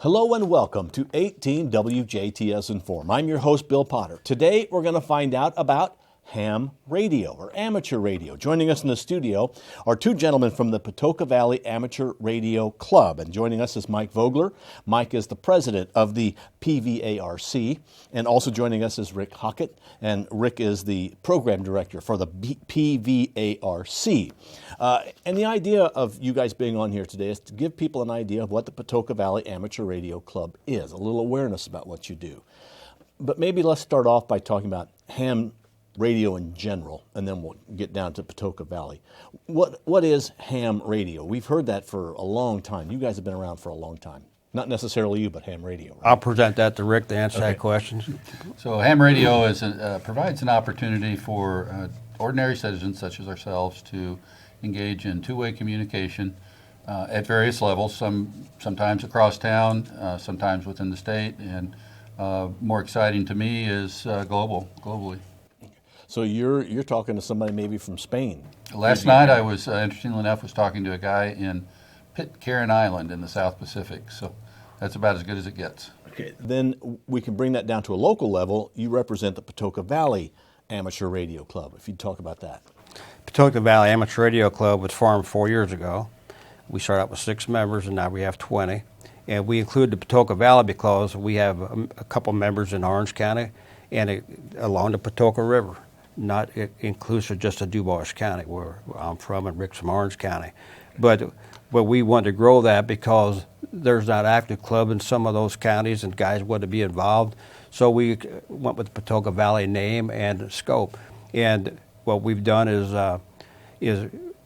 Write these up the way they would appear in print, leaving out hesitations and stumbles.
Hello and welcome to 18 WJTS in.form. I'm your host, Bill Potter. Today we're going to find out about ham radio or amateur radio. Joining us in the studio are two gentlemen from the Patoka Valley Amateur Radio Club. And joining us is Mike Vogler. Mike is the president of the PVARC. And also joining us is Rick Hockett. And Rick is the program director for the PVARC. And the idea of you guys being on here today is to give people an idea of what the Patoka Valley Amateur Radio Club is, a little awareness about what you do. But maybe let's start off by talking about ham radio in general, and then we'll get down to Patoka Valley. What is ham radio? We've heard that for a long time. You guys have been around for a long time. Not necessarily you, but ham radio. Right? I'll present that to Rick to answer that question. So ham radio provides an opportunity for ordinary citizens such as ourselves to engage in two-way communication at various levels, sometimes across town, sometimes within the state, and more exciting to me is globally. So you're talking to somebody maybe from Spain. Last night I was, interestingly enough, was talking to a guy in Pitcairn Island in the South Pacific. So that's about as good as it gets. Okay, then we can bring that down to a local level. You represent the Patoka Valley Amateur Radio Club. If you'd talk about that. Patoka Valley Amateur Radio Club was formed 4 years ago. We started out with 6 members, and now we have 20. And we include the Patoka Valley because we have a couple members in Orange County and along the Patoka River. Not inclusive just of Dubois County, where I'm from, and Rick's from Orange County. But we wanted to grow that because there's not active club in some of those counties, and guys want to be involved. So we went with the Patoka Valley name and scope. And what we've done is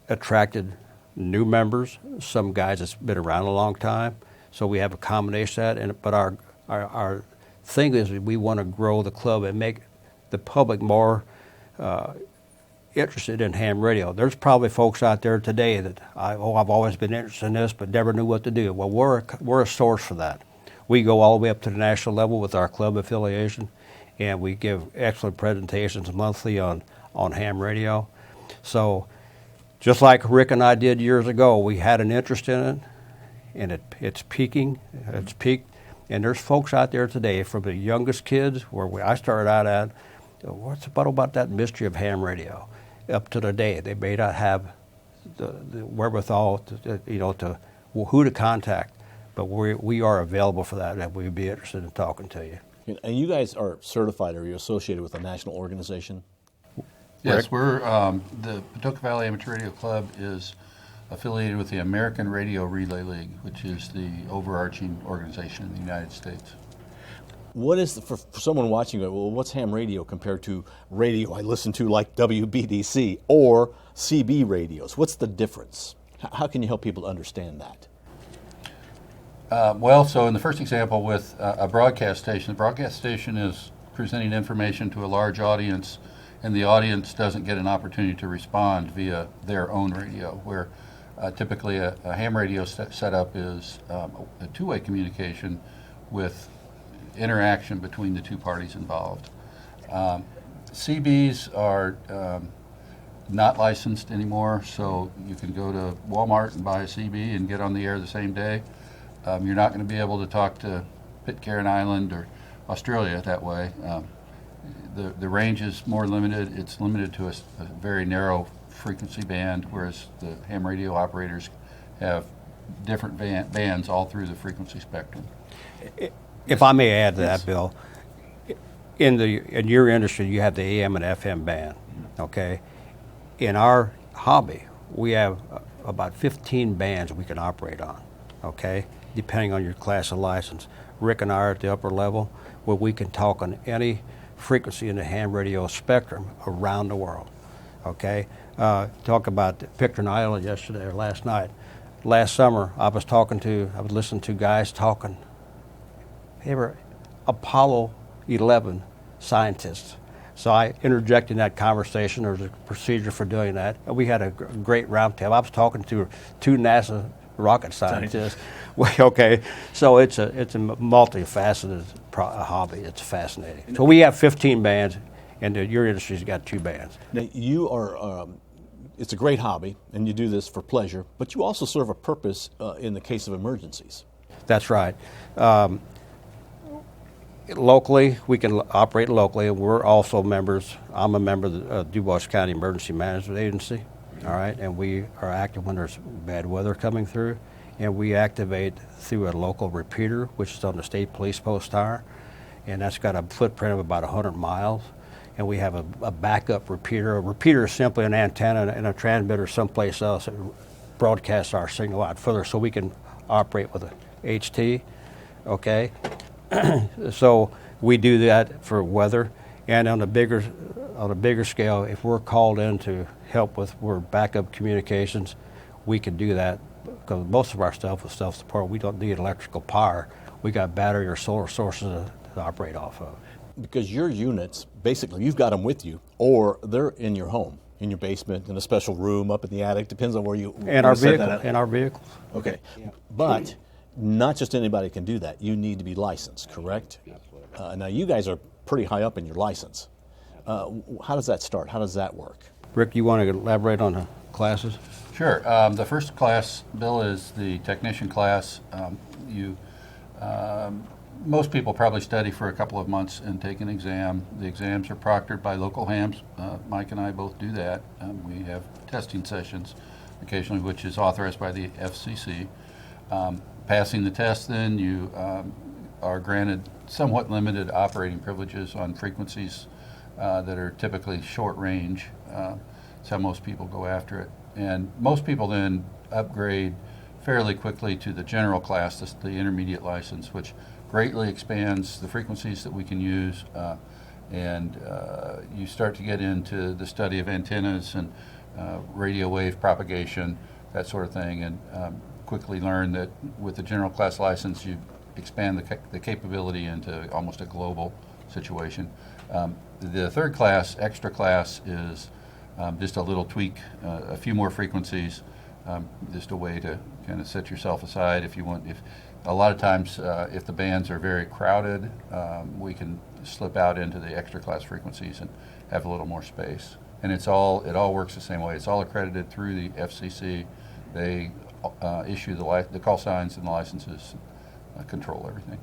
attracted new members, some guys that's been around a long time. So we have a combination of that. But our thing is we want to grow the club and make the public more interested in ham radio. There's probably folks out there today that I've always been interested in this but never knew what to do. Well, we're a source for that. We go all the way up to the national level with our club affiliation, and we give excellent presentations monthly on ham radio. So just like Rick and I did years ago, we had an interest in it, and it's peaking. It's peaked, and there's folks out there today from the youngest kids where I started out at. What's about that mystery of ham radio? Up to today, they may not have the wherewithal to who to contact, but we are available for that, and we'd be interested in talking to you. And you guys are certified, or are you associated with a national organization? Yes, we're the Patoka Valley Amateur Radio Club is affiliated with the American Radio Relay League, which is the overarching organization in the United States. What is, for someone watching, well, what's ham radio compared to radio I listen to like WBDC or CB radios? What's the difference? How can you help people understand that? So in the first example with a broadcast station, the broadcast station is presenting information to a large audience, and the audience doesn't get an opportunity to respond via their own radio, where typically a ham radio setup is a two-way communication with interaction between the two parties involved. CBs are not licensed anymore, so you can go to Walmart and buy a CB and get on the air the same day. You're not going to be able to talk to Pitcairn Island or Australia that way. The range is more limited. It's limited to a very narrow frequency band, whereas the ham radio operators have different bands all through the frequency spectrum. If I may add to that, Bill, in your industry, you have the AM and FM band, okay? In our hobby, we have about 15 bands we can operate on, okay, depending on your class of license. Rick and I are at the upper level where we can talk on any frequency in the ham radio spectrum around the world, okay? Talk about Pitcairn Island yesterday or last night. Last summer, I was listening to guys talking. They were Apollo 11 scientists. So I interjected in that conversation. There was a procedure for doing that. And we had a great roundtable. I was talking to 2 NASA rocket scientists. Okay, so it's a multifaceted hobby. It's fascinating. So we have 15 bands, and your industry's got 2 bands. Now you are. It's a great hobby, and you do this for pleasure, but you also serve a purpose in the case of emergencies. That's right. Locally, we can operate locally, and we're also members. I'm a member of the Dubois County Emergency Management Agency, all right, and we are active when there's bad weather coming through, and we activate through a local repeater, which is on the state police post tower, and that's got a footprint of about 100 miles, and we have a backup repeater. A repeater is simply an antenna and a transmitter someplace else that broadcasts our signal out further so we can operate with a HT, okay? So we do that for weather, and on a bigger scale, if we're called in to help with backup communications, we can do that because most of our stuff is self-support. We don't need electrical power. We got battery or solar sources to operate off of. Because your units, basically, you've got them with you, or they're in your home, in your basement, in a special room, up in the attic. Depends on where you. And our vehicles. Okay, but not just anybody can do that. You need to be licensed, correct? Now you guys are pretty high up in your license. How does that start? How does that work? Rick, you want to elaborate on the classes? Sure. The first class, Bill, is the technician class. Most people probably study for a couple of months and take an exam. The exams are proctored by local hams. Mike and I both do that. We have testing sessions occasionally, which is authorized by the FCC. Passing the test, then you are granted somewhat limited operating privileges on frequencies that are typically short range. That's how most people go after it. And most people then upgrade fairly quickly to the general class, the intermediate license, which greatly expands the frequencies that we can use. And you start to get into the study of antennas and radio wave propagation, that sort of thing, and quickly learn that with the general class license, you expand the capability into almost a global situation. The third class, extra class, is just a little tweak, a few more frequencies, just a way to kind of set yourself aside if you want. A lot of times, if the bands are very crowded, we can slip out into the extra class frequencies and have a little more space. And it all works the same way. It's all accredited through the FCC. They issue the call signs and the licenses, control everything.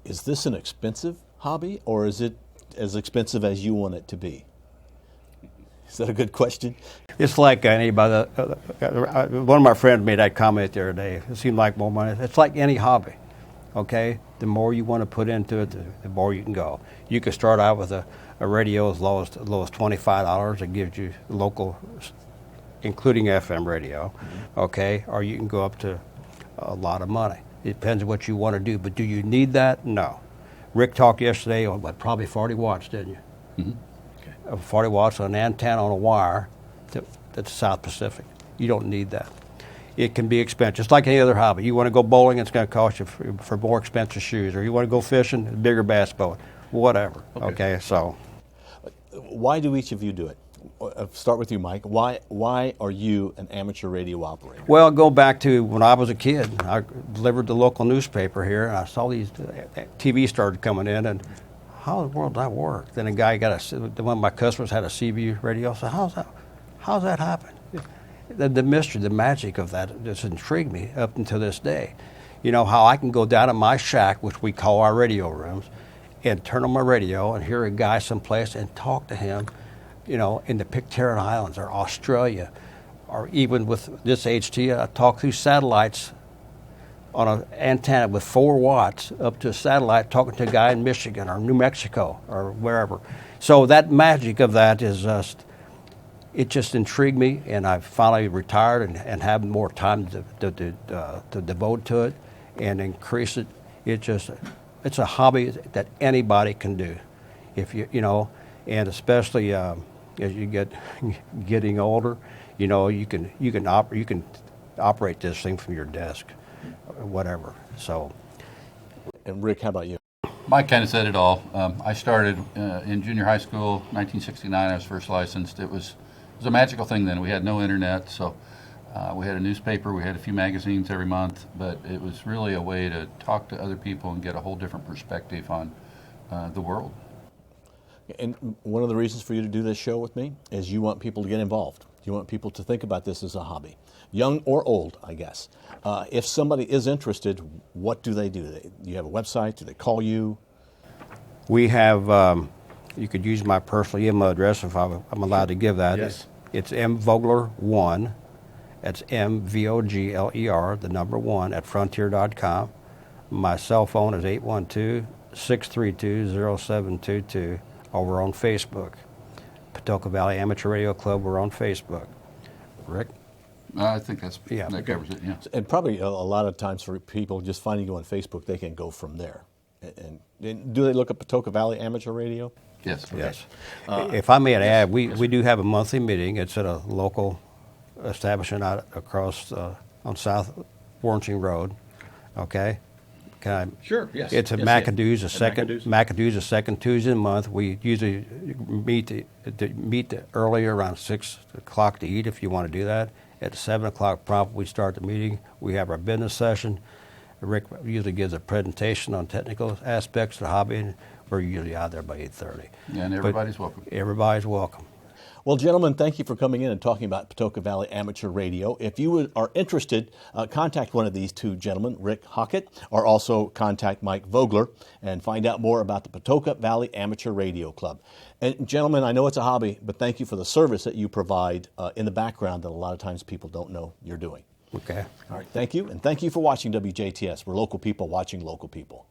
Is this an expensive hobby, or is it as expensive as you want it to be? Is that a good question? It's like anybody. One of my friends made that comment the other day. It seemed like more money. It's like any hobby, okay? The more you want to put into it, the more you can go. You can start out with a radio as low as $25. It gives you local, including FM radio, okay? Or you can go up to a lot of money. It depends on what you want to do. But do you need that? No. Rick talked yesterday on probably 40 watts, didn't you? Mm-hmm. 40 watts on an antenna on a wire to the South Pacific. You don't need that. It can be expensive, just like any other hobby. You want to go bowling, it's going to cost you for more expensive shoes. Or you want to go fishing, a bigger bass boat, whatever. Okay, so. Why do each of you do it? Start with you, Mike. Why are you an amateur radio operator? Well, go back to when I was a kid. I delivered the local newspaper here, and I saw these TV started coming in, and how in the world did that work? Then a guy one of my customers had a CB radio. I said, how's that happen? The mystery, the magic of that just intrigued me up until this day. You know, how I can go down to my shack, which we call our radio rooms, and turn on my radio and hear a guy someplace and talk to him, you know, in the Pitcairn Islands or Australia, or even with this HT, I talk through satellites on an antenna with 4 watts up to a satellite talking to a guy in Michigan or New Mexico or wherever. So that magic of that is it just intrigued me, and I finally retired and have more time to devote to it and increase it. It's a hobby that anybody can do, if you know, and especially as you getting older, you know, you can operate this thing from your desk, or whatever. So. And Rick, how about you? Mike kind of said it all. I started in junior high school, 1969. I was first licensed. It was a magical thing then. We had no internet, so we had a newspaper. We had a few magazines every month, but it was really a way to talk to other people and get a whole different perspective on the world. And one of the reasons for you to do this show with me is you want people to get involved. You want people to think about this as a hobby, young or old, I guess. If somebody is interested, what do? Do you have a website? Do they call you? We have, you could use my personal email address if I'm allowed to give that. Yes. It's mvogler1, that's M-V-O-G-L-E-R, the number 1, at frontier.com. My cell phone is 812-632-0722, or we're on Facebook. Patoka Valley Amateur Radio Club, we're on Facebook. Rick? I think that Yeah. covers it, yeah. And probably a lot of times for people just finding you on Facebook, they can go from there. And do they look at Patoka Valley Amateur Radio? Yes. Yes. If I may add, we do have a monthly meeting. It's at a local establishment out across on South Warrenton Road. Okay? Can I? Sure, yes. It's at Yes, McAdoo's, yes. McAdoo's the second Tuesday of the month. We usually meet earlier, around 6 o'clock to eat if you want to do that. At 7 o'clock prompt, we start the meeting. We have our business session. Rick usually gives a presentation on technical aspects of the hobby, and we're usually out there by 8:30. Yeah, and everybody's welcome. Everybody's welcome. Well, gentlemen, thank you for coming in and talking about Patoka Valley Amateur Radio. If you are interested, contact one of these two gentlemen, Rick Hockett, or also contact Mike Vogler and find out more about the Patoka Valley Amateur Radio Club. And gentlemen, I know it's a hobby, but thank you for the service that you provide in the background that a lot of times people don't know you're doing. Okay. All right, thank you, and thank you for watching WJTS. We're local people watching local people.